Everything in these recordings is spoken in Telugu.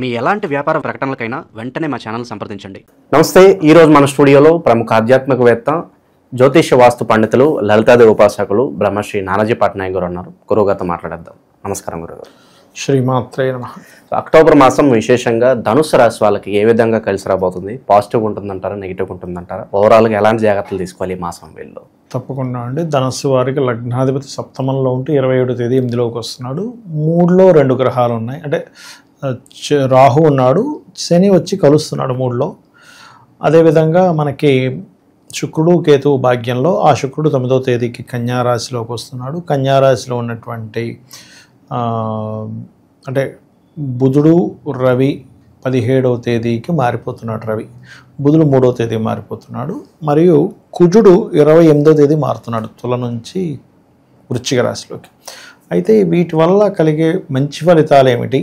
మీ ఎలాంటి వ్యాపార ప్రకటనలకైనా వెంటనే మా ఛానల్ సంప్రదించండి. నమస్తే. ఈరోజు మన స్టూడియోలో ప్రముఖ ఆధ్యాత్మికవేత్త, జ్యోతిష్య వాస్తు పండితులు, లలితాదేవి ఉపాసకులు బ్రహ్మశ్రీ నానాజీ పట్నాయక్ గారు ఉన్నారు. గురువుగారితో మాట్లాడేద్దాం. నమస్కారం గురుగారు. శ్రీమాత్రే నమః. అక్టోబర్ మాసం విశేషంగా ధనుస్సు రాశి వాళ్ళకి ఏ విధంగా కలిసి రాబోతుంది? పాజిటివ్ ఉంటుందంటారా, నెగిటివ్ ఉంటుందంటారా? ఓవరాల్గా ఎలాంటి జాగ్రత్తలు తీసుకోవాలి ఈ మాసం వీళ్ళు? తప్పకుండా అండి. ధనస్సు వారికి లగ్నాధిపతి సప్తమంలో ఉంటూ 27వ తేదీ 8లోకి వస్తున్నాడు. 3లో 2 గ్రహాలు ఉన్నాయి. అంటే రాహు ఉన్నాడు, శని వచ్చి కలుస్తున్నాడు 3లో. అదేవిధంగా మనకి శుక్రుడు కేతువు భాగ్యంలో, ఆ శుక్రుడు 9వ తేదీకి కన్యారాశిలోకి వస్తున్నాడు. కన్యారాశిలో ఉన్నటువంటి అంటే బుధుడు రవి 17వ తేదీకి మారిపోతున్నాడు. బుధుడు 3వ తేదీ మారిపోతున్నాడు. మరియు కుజుడు 28వ తేదీ మారుతున్నాడు తుల నుంచి వృశ్చిక రాశిలోకి. అయితే వీటి వల్ల కలిగే మంచి ఫలితాలు ఏమిటి,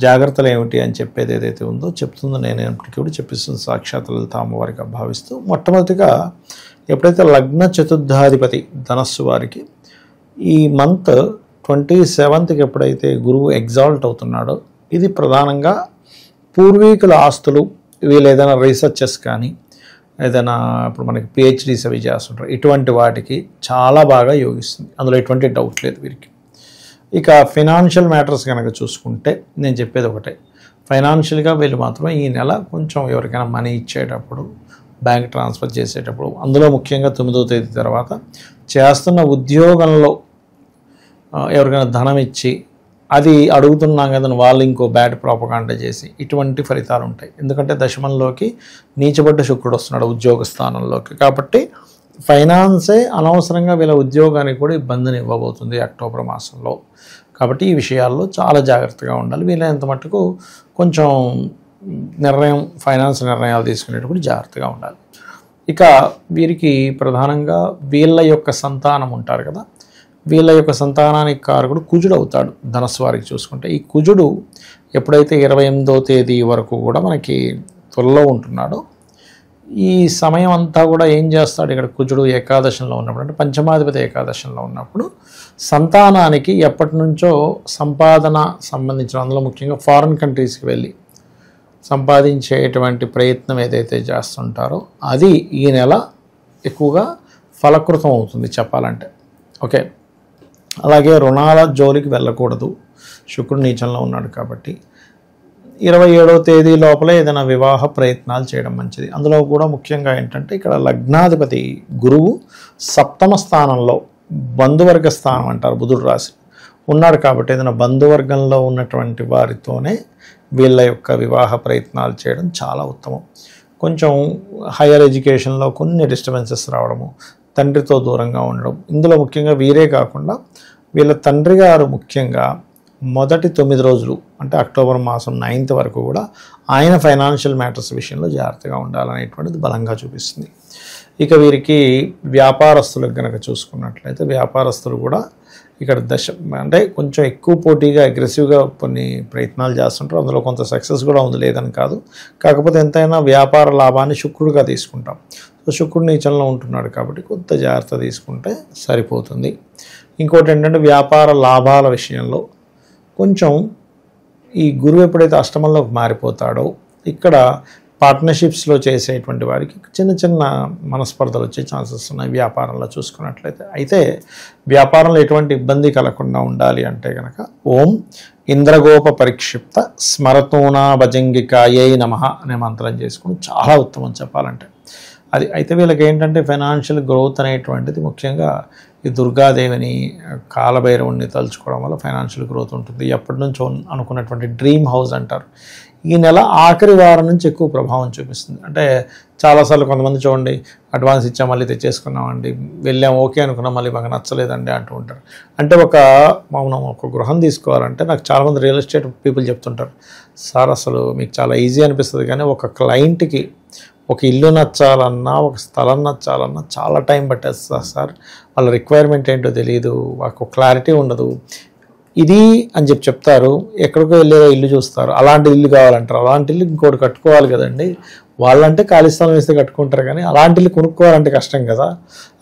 జాగ్రత్తలు ఏమిటి అని చెప్పేది ఏదైతే ఉందో చెప్తుందో నేనప్పటికీ కూడా చెప్పిస్తుంది సాక్షాత్ లలిత అమ్మవారిగా భావిస్తూ. మొట్టమొదటిగా ఎప్పుడైతే లగ్న చతుర్థాధిపతి ధనస్సు వారికి ఈ మంత్ 27కి ఎప్పుడైతే గురువు ఎగ్జాల్ట్ అవుతున్నాడో, ఇది ప్రధానంగా పూర్వీకుల ఆస్తులు, వీళ్ళు ఏదైనా రీసెర్చెస్ కానీ ఏదైనా ఇప్పుడు మనకి పిహెచ్డీస్ అవి చేస్తుంటారు, ఇటువంటి వాటికి చాలా బాగా యోగిస్తుంది. అందులో ఎటువంటి డౌట్ లేదు వీరికి. ఇక ఫైనాన్షియల్ మ్యాటర్స్ కనుక చూసుకుంటే నేను చెప్పేది ఒకటే, ఫైనాన్షియల్గా వీళ్ళు మాత్రం ఈ నెల కొంచెం ఎవరికైనా మనీ ఇచ్చేటప్పుడు, బ్యాంక్ ట్రాన్స్ఫర్ చేసేటప్పుడు, అందులో ముఖ్యంగా 9వ తేదీ తర్వాత చేస్తున్న ఉద్యోగంలో ఎవరికైనా ధనం ఇచ్చి అది అడుగుతున్నాం కదని వాళ్ళు ఇంకో బ్యాడ్ ప్రాపగాండా చేసి ఇటువంటి ఫలితాలు ఉంటాయి. ఎందుకంటే దశమంలోకి నీచబడ్డ శుక్రుడు వస్తున్నాడు ఉద్యోగ స్థానంలోకి. కాబట్టి ఫైనాన్సే అనవసరంగా వీళ్ళ ఉద్యోగానికి కూడా ఇబ్బందిని ఇవ్వబోతుంది అక్టోబర్ మాసంలో. కాబట్టి ఈ విషయాల్లో చాలా జాగ్రత్తగా ఉండాలి. వీళ్ళంత మట్టుకు కొంచెం ఫైనాన్స్ నిర్ణయాలు తీసుకునేటప్పుడు జాగ్రత్తగా ఉండాలి. ఇక వీరికి ప్రధానంగా వీళ్ళ యొక్క సంతానం ఉంటారు కదా, వీళ్ళ యొక్క సంతానానికి కారకుడు కుజుడు అవుతాడు ధనస్సు వారికి చూసుకుంటే. ఈ కుజుడు ఎప్పుడైతే 28వ తేదీ వరకు కూడా మనకి తులలో ఉంటున్నాడో, ఈ సమయం అంతా కూడా ఏం చేస్తాడు, ఇక్కడ కుజుడు ఏకాదశంలో ఉన్నప్పుడు, అంటే పంచమాధిపతి ఏకాదశంలో ఉన్నప్పుడు సంతానానికి ఎప్పటి నుంచో సంపాదన సంబంధించిన, అందులో ముఖ్యంగా ఫారిన్ కంట్రీస్కి వెళ్ళి సంపాదించేటువంటి ప్రయత్నం ఏదైతే చేస్తుంటారో అది ఈ నెల ఎక్కువగా ఫలకృతం అవుతుంది చెప్పాలంటే. ఓకే. అలాగే రుణాల జోలికి వెళ్ళకూడదు, శుక్రుడు నీచంలో ఉన్నాడు కాబట్టి. 27వ తేదీ లోపలే ఏదైనా వివాహ ప్రయత్నాలు చేయడం మంచిది. అందులో కూడా ముఖ్యంగా ఏంటంటే ఇక్కడ లగ్నాధిపతి గురువు 7వ స్థానంలో, బంధువర్గ స్థానం అంటారు, బుధుడు రాశి ఉన్నాడు కాబట్టి ఏదైనా బంధువర్గంలో ఉన్నటువంటి వారితోనే వీళ్ళ యొక్క వివాహ ప్రయత్నాలు చేయడం చాలా ఉత్తమం. కొంచెం హైయర్ ఎడ్యుకేషన్లో కొన్ని డిస్టర్బెన్సెస్ రావడము, తండ్రితో దూరంగా ఉండడం, ఇందులో ముఖ్యంగా వీరే కాకుండా వీళ్ళ తండ్రి గారు ముఖ్యంగా మొదటి 9 రోజులు అంటే అక్టోబర్ మాసం 9th వరకు కూడా ఆయన ఫైనాన్షియల్ మ్యాటర్స్ విషయంలో జాగ్రత్తగా ఉండాలనేటువంటిది బలంగా చూపిస్తుంది. ఇక వీరికి వ్యాపారస్తులకు కనుక చూసుకున్నట్లయితే వ్యాపారస్తులు కూడా ఇక్కడ అంటే కొంచెం ఎక్కువ పోటీగా అగ్రెసివ్గా కొన్ని ప్రయత్నాలు చేస్తుంటారు. అందులో కొంత సక్సెస్ కూడా ఉంది, లేదని కాదు. కాకపోతే ఎంతైనా వ్యాపార లాభాన్ని శుక్రుడిగా తీసుకుంటాం. సో శుక్రుడు నీచంలో ఉంటున్నాడు కాబట్టి కొంత జాగ్రత్త తీసుకుంటే సరిపోతుంది. ఇంకోటి ఏంటంటే వ్యాపార లాభాల విషయంలో కొంచెం ఈ గురువు ఎప్పుడైతే అష్టమంలోకి మారిపోతాడో, ఇక్కడ పార్ట్నర్షిప్స్లో చేసేటువంటి వారికి చిన్న చిన్న మనస్పర్ధలు వచ్చే ఛాన్సెస్ ఉన్నాయి వ్యాపారంలో చూసుకున్నట్లయితే. అయితే వ్యాపారంలో ఎటువంటి ఇబ్బంది కలగకుండా ఉండాలి అంటే కనుక ఓం ఇంద్రగోప పరిక్షిప్త స్మరతూనా భజంగికాయై నమః అనే మంత్రం చేసుకుని చాలా ఉత్తమం చెప్పాలంటే అది. అయితే వీళ్ళకి ఏంటంటే ఫైనాన్షియల్ గ్రోత్ అనేటువంటిది ముఖ్యంగా ఈ దుర్గాదేవిని, కాలభైరవుని తలుచుకోవడం వల్ల ఫైనాన్షియల్ గ్రోత్ ఉంటుంది. ఎప్పటి నుంచో అనుకున్నటువంటి డ్రీమ్ హౌస్ అంటారు, ఈ నెల ఆఖరి వారం నుంచి ఎక్కువ ప్రభావం చూపిస్తుంది. అంటే చాలాసార్లు కొంతమంది చూడండి, అడ్వాన్స్ ఇచ్చాం మళ్ళీ తెచ్చేసుకున్నామండి, వెళ్ళాం ఓకే అనుకున్నాం మళ్ళీ మాకు నచ్చలేదండి అంటూ ఉంటారు. అంటే మనం ఒక గృహం తీసుకోవాలంటే నాకు చాలామంది రియల్ ఎస్టేట్ పీపుల్ చెప్తుంటారు, సార్ అసలు మీకు చాలా ఈజీ అనిపిస్తుంది కానీ ఒక క్లయింట్కి ఒక ఇల్లు నచ్చాలన్నా, ఒక స్థలం నచ్చాలన్నా చాలా టైం పట్టేస్తుంది సార్, వాళ్ళ రిక్వైర్మెంట్ ఏంటో తెలియదు, వాళ్ళకు క్లారిటీ ఉండదు, ఇది అని చెప్తారు. ఎక్కడికో వెళ్ళేదో ఇల్లు చూస్తారు, అలాంటి ఇల్లు కావాలంటారు. అలాంటి ఇల్లు ఇంకోటి కట్టుకోవాలి కదండి, వాళ్ళంటే ఖాళీ స్థలం వేస్తే కట్టుకుంటారు కానీ అలాంటి ఇల్లు కొనుక్కోవాలంటే కష్టం కదా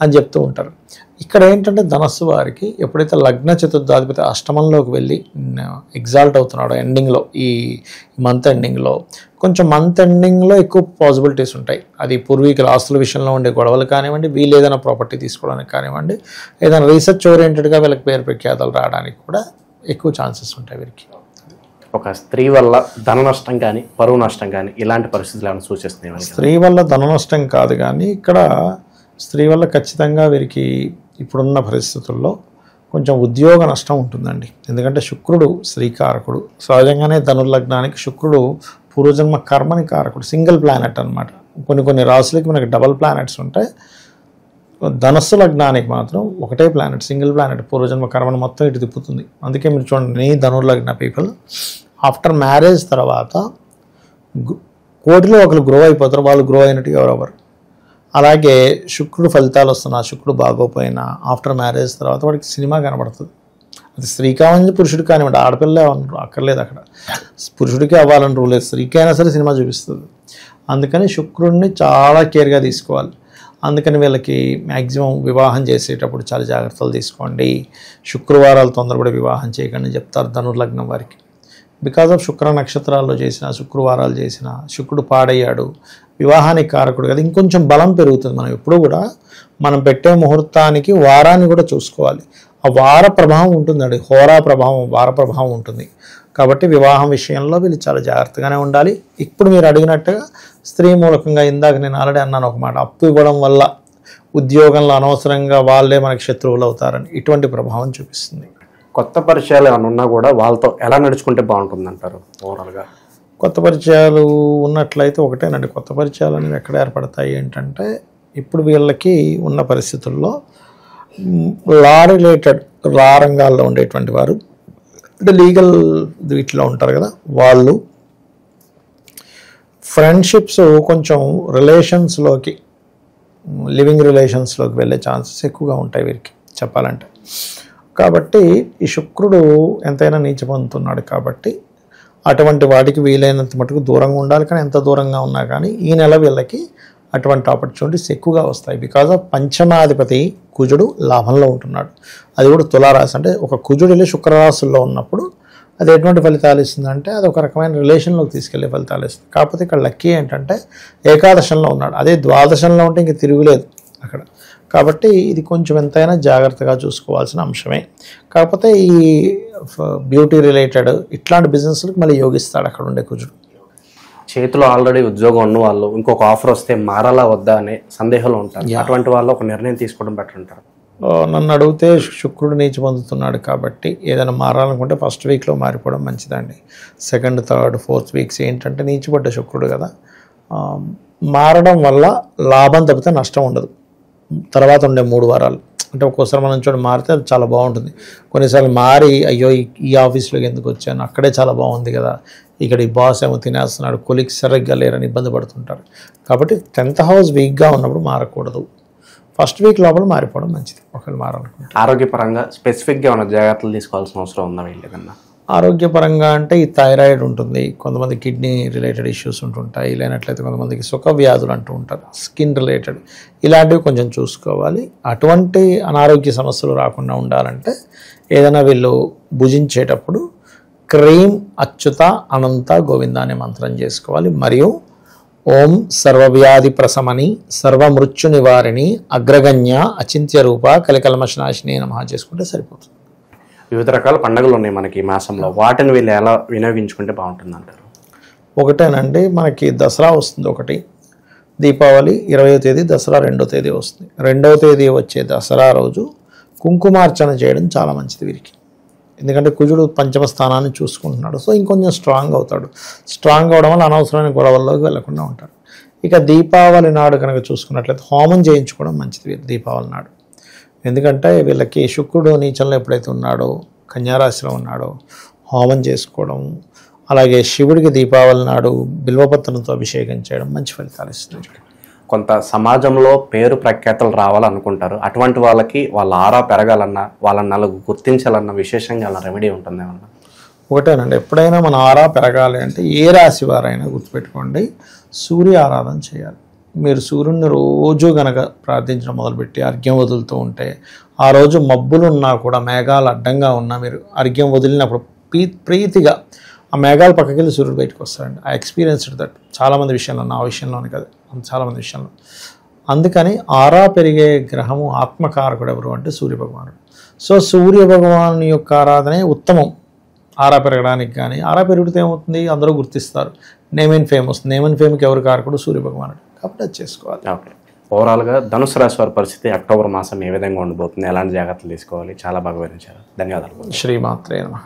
అని చెప్తూ ఉంటారు. ఇక్కడ ఏంటంటే ధనస్సు వారికి ఎప్పుడైతే లగ్న చతుర్థాధిపతి అష్టమంలోకి వెళ్ళి ఎగ్జాల్ట్ అవుతున్నాడో ఎండింగ్లో, ఈ మంత్ ఎండింగ్లో, కొంచెం మంత్ ఎండింగ్లో ఎక్కువ పాసిబిలిటీస్ ఉంటాయి. అది పూర్వీకుల ఆస్తుల విషయంలో ఉండే గొడవలు కానివ్వండి, వీళ్ళు ఏదైనా ప్రాపర్టీ తీసుకోవడానికి కానివ్వండి, ఏదైనా రీసెర్చ్ ఓరియంటెడ్గా వీళ్ళకి పేరు ప్రఖ్యాతలు రావడానికి కూడా ఎక్కువ ఛాన్సెస్ ఉంటాయి వీరికి. ఒక స్త్రీ వల్ల ధన నష్టం కానీ పరువు నష్టం కానీ ఇలాంటి పరిస్థితులు ఏమైనా సూచిస్తున్నాయి? స్త్రీ వల్ల ధన నష్టం కాదు, కానీ ఇక్కడ స్త్రీ వల్ల ఖచ్చితంగా వీరికి ఇప్పుడున్న పరిస్థితుల్లో కొంచెం ఉద్యోగ నష్టం ఉంటుందండి. ఎందుకంటే శుక్రుడు శ్రీకారకుడు, సహజంగానే ధనుర్లగ్నానికి శుక్రుడు పూర్వజన్మ కర్మని కారకుడు, సింగిల్ ప్లానెట్ అనమాట. కొన్ని రాసులకి మనకి డబల్ ప్లానెట్స్ ఉంటాయి. ధనస్సు లగ్నానికి మాత్రం ఒకటే ప్లానెట్, సింగిల్ ప్లానెట్ పూర్వజన్మ కర్మను మొత్తం ఇటు తిప్పుతుంది. అందుకే మీరు చూడండి, ధనుర్లగ్న పీపుల్ ఆఫ్టర్ మ్యారేజ్ తర్వాత కోటిలో ఒకరు గ్రో అయిపోతారు, వాళ్ళు గ్రో అయినట్టు ఎవరెవరు. అలాగే శుక్రుడు ఫలితాలు వస్తున్నా, శుక్రుడు బాగోపోయినా ఆఫ్టర్ మ్యారేజ్ తర్వాత వాడికి సినిమా కనబడుతుంది. అది స్త్రీ కావాలని పురుషుడు కానివ్వండి, ఆడపిల్ల అక్కర్లేదు, అక్కడ పురుషుడికి అవ్వాలని రూల్ లేదు, స్త్రీకి అయినా సరే సినిమా చూపిస్తుంది. అందుకని శుక్రుడిని చాలా కేర్గా తీసుకోవాలి. అందుకని వీళ్ళకి మ్యాక్సిమం వివాహం చేసేటప్పుడు చాలా జాగ్రత్తలు తీసుకోండి. శుక్రవారాలు తొందరపడి వివాహం చేయకండి చెప్తారు ధనుర్లగ్నం వారికి. బికాజ్ ఆఫ్ శుక్ర నక్షత్రాల్లో చేసిన, శుక్రవారాలు చేసిన, శుక్రుడు పాడయ్యాడు, వివాహానికి కారకుడు కదా, ఇంకొంచెం బలం పెరుగుతుంది. మనం ఎప్పుడు కూడా మనం పెట్టే ముహూర్తానికి వారాన్ని కూడా చూసుకోవాలి. ఆ వార ప్రభావం ఉంటుందండి, హోరా ప్రభావం, వార ప్రభావం ఉంటుంది. కాబట్టి వివాహం విషయంలో వీళ్ళు చాలా జాగ్రత్తగానే ఉండాలి. ఇప్పుడు మీరు అడిగినట్టుగా స్త్రీ మూలకంగా ఇందాక నేను ఆల్రెడీ అన్నాను ఒక మాట, అప్పు ఇవ్వడం వల్ల ఉద్యోగంలో అనవసరంగా వాళ్ళే మనకి శత్రువులు అవుతారని ఇటువంటి ప్రభావం చూపిస్తుంది. కొత్త పరిచయాలు ఏమైనా ఉన్నా కూడా వాళ్ళతో ఎలా నడుచుకుంటే బాగుంటుంది అంటారు ఓవరాల్గా? కొత్త పరిచయాలు ఉన్నట్లయితే ఒకటేనండి, కొత్త పరిచయాలు అనేవి ఎక్కడ ఏర్పడతాయి ఏంటంటే, ఇప్పుడు వీళ్ళకి ఉన్న పరిస్థితుల్లో లా రిలేటెడ్, లా రంగాల్లో ఉండేటువంటి వారు, అంటే లీగల్ వీటిలో ఉంటారు కదా, వాళ్ళు ఫ్రెండ్షిప్స్ కొంచెం రిలేషన్స్లోకి, లివింగ్ రిలేషన్స్లోకి వెళ్ళే ఛాన్సెస్ ఎక్కువగా ఉంటాయి వీరికి చెప్పాలంటే. కాబట్టి ఈ శుక్రుడు ఎంతైనా నీచ పొందుతున్నాడు కాబట్టి అటువంటి వాటికి వీలైనంత మటుకు దూరంగా ఉండాలి. కానీ ఎంత దూరంగా ఉన్నా కానీ ఈ నెల వీళ్ళకి అటువంటి ఆపర్చునిటీస్ ఎక్కువగా వస్తాయి. బికాజ్ ఆఫ్ పంచమాధిపతి కుజుడు లాభంలో ఉంటున్నాడు, అది కూడా తులారాశి. అంటే ఒక కుజుడు వెళ్ళి శుక్రరాశుల్లో ఉన్నప్పుడు అది ఎటువంటి ఫలితాలు ఇస్తుందంటే అది ఒక రకమైన రిలేషన్లోకి తీసుకెళ్లే ఫలితాలు ఇస్తుంది. కాకపోతే ఇక్కడ లక్కీ ఏంటంటే ఏకాదశంలో ఉన్నాడు, అదే ద్వాదశంలో ఉంటే ఇంక తిరుగులేదు అక్కడ. కాబట్టి ఇది కొంచెం ఎంతైనా జాగ్రత్తగా చూసుకోవాల్సిన అంశమే. కాకపోతే ఈ బ్యూటీ రిలేటెడ్ ఇట్లాంటి బిజినెస్లకు మళ్ళీ యోగిస్తాడు అక్కడ ఉండే కుజుడు. చేతిలో ఆల్రెడీ ఉద్యోగం ఉన్న వాళ్ళు ఇంకొక ఆఫర్ వస్తే మారాలా వద్దా అనే సందేహాలు ఉంటారు. అటువంటి వాళ్ళు ఒక నిర్ణయం తీసుకోవడం బెటర్ అంటారు. నన్ను అడిగితే శుక్రుడు నీచి పొందుతున్నాడు కాబట్టి ఏదైనా మారాలనుకుంటే ఫస్ట్ వీక్లో మారిపోవడం మంచిదండి. సెకండ్, థర్డ్, ఫోర్త్ వీక్స్ ఏంటంటే నీచిపడ్డ శుక్రుడు కదా, మారడం వల్ల లాభం తప్పితే నష్టం ఉండదు. తర్వాత ఉండే 3 వారాలు అంటే ఒక్కోసారి మనం చూడ మారితే అది చాలా బాగుంటుంది. కొన్నిసార్లు మారి అయ్యో ఈ ఆఫీస్లోకి ఎందుకు వచ్చాను, అక్కడే చాలా బాగుంది కదా, ఇక్కడ ఈ బాస్ ఏమో తినేస్తున్నాడు, కొలీగ్స్ సరిగ్గా లేరని ఇబ్బంది పడుతుంటారు. కాబట్టి 10th హౌస్ వీక్గా ఉన్నప్పుడు మారకూడదు, ఫస్ట్ వీక్ లోపల మారిపోవడం మంచిది ఒకవేళ మారాలనుకుంటే. ఆరోగ్యపరంగా స్పెసిఫిక్గా ఉన్న జాగ్రత్తలు తీసుకోవాల్సిన అవసరం ఉందా వీళ్ళకన్నా? ఆరోగ్యపరంగా అంటే ఈ థైరాయిడ్ ఉంటుంది, కొంతమంది కిడ్నీ రిలేటెడ్ ఇష్యూస్ ఉంటుంటాయి, లేనట్లయితే కొంతమందికి సుఖ వ్యాధులు అంటూ ఉంటారు, స్కిన్ రిలేటెడ్, ఇలాంటివి కొంచెం చూసుకోవాలి. అటువంటి అనారోగ్య సమస్యలు రాకుండా ఉండాలంటే ఏదైనా వీళ్ళు భుజించేటప్పుడు క్రీం అచ్యుత అనంత గోవింద అనే మంత్రం చేసుకోవాలి. మరియు ఓం సర్వవ్యాధి ప్రశమని సర్వమృత్యు నివారిణి అగ్రగణ్య అచింత్య రూప కలికల్మషనాశిని నమః చేసుకుంటే సరిపోతుంది. వివిధ రకాల పండుగలు ఉన్నాయి మనకి ఈ మాసంలో, వాటిని వీళ్ళు ఎలా వినియోగించుకుంటే బాగుంటుంది అంటారు? ఒకటేనండి, మనకి దసరా వస్తుంది ఒకటి, దీపావళి 20వ తేదీ, దసరా 2వ తేదీ వస్తుంది. 2వ తేదీ వచ్చే దసరా రోజు కుంకుమార్చన చేయడం చాలా మంచిది వీరికి. ఎందుకంటే కుజుడు పంచమ స్థానాన్ని చూసుకుంటున్నాడు, సో ఇంకొంచెం స్ట్రాంగ్ అవుతాడు. స్ట్రాంగ్ అవడం వల్ల అనవసరమైన గొడవల్లోకి వెళ్లకుండా ఉంటాడు. ఇక దీపావళి నాడు కనుక చూసుకున్నట్లయితే హోమం చేయించుకోవడం మంచిది దీపావళి నాడు. ఎందుకంటే వీళ్ళకి శుక్రుడు నీచంలో ఎప్పుడైతే ఉన్నాడో, కన్యారాశిలో ఉన్నాడో, హోమం చేసుకోవడం, అలాగే శివుడికి దీపావళి నాడు బిల్వపత్రంతో అభిషేకం చేయడం మంచి ఫలితాలు ఇస్తుంది. కొంత సమాజంలో పేరు ప్రఖ్యాతలు రావాలనుకుంటారు, అటువంటి వాళ్ళకి వాళ్ళ ఆరా పెరగాలన్నా, వాళ్ళని నలుగు గుర్తించాలన్న విశేషంగా అలా రెమెడీ ఉంటుందేమన్నా? ఒకటేనండి, ఎప్పుడైనా మన ఆరా పెరగాలి అంటే ఏ రాశి వారైనా గుర్తుపెట్టుకోండి, సూర్య ఆరాధన చేయాలి. మీరు సూర్యుడిని రోజు గనక ప్రార్థించడం మొదలుపెట్టి అర్ఘ్యం వదులుతూ ఉంటే, ఆ రోజు మబ్బులు ఉన్నా కూడా, మేఘాలు అడ్డంగా ఉన్నా, మీరు అర్ఘ్యం వదిలినప్పుడు ప్రీతిగా ఆ మేఘాలు పక్కకి వెళ్ళి సూర్యుడు బయటకు వస్తారండి. ఐ ఎక్స్పీరియన్స్డ్ దట్ చాలామంది విషయంలో, నా విషయంలోనే కదా, చాలామంది విషయంలో. అందుకని ఆరా పెరిగే గ్రహము ఆత్మకారకుడు ఎవరు అంటే సూర్యభగవానుడు. సో సూర్యభగవాను యొక్క ఆరాధనే ఉత్తమం ఆరా పెరగడానికి. కానీ ఆరా పెరిగితే ఏమవుతుంది, అందరూ గుర్తిస్తారు, నేమ్ అండ్ ఫేమ్ వస్తుంది. నేమ్ అండ్ ఫేమ్కి ఎవరు కారకుడు, సూర్యభగవానుడు. కాబట్టి అది చేసుకోవాలి. ఓకే, ఓవరాల్గా ధనుసు రాశి వారి పరిస్థితి అక్టోబర్ మాసం ఏ విధంగా ఉండబోతుంది, ఎలాంటి జాగ్రత్తలు తీసుకోవాలి, చాలా బాగా వివరించారు. ధన్యవాదాలు. శ్రీమాత్రే నమః.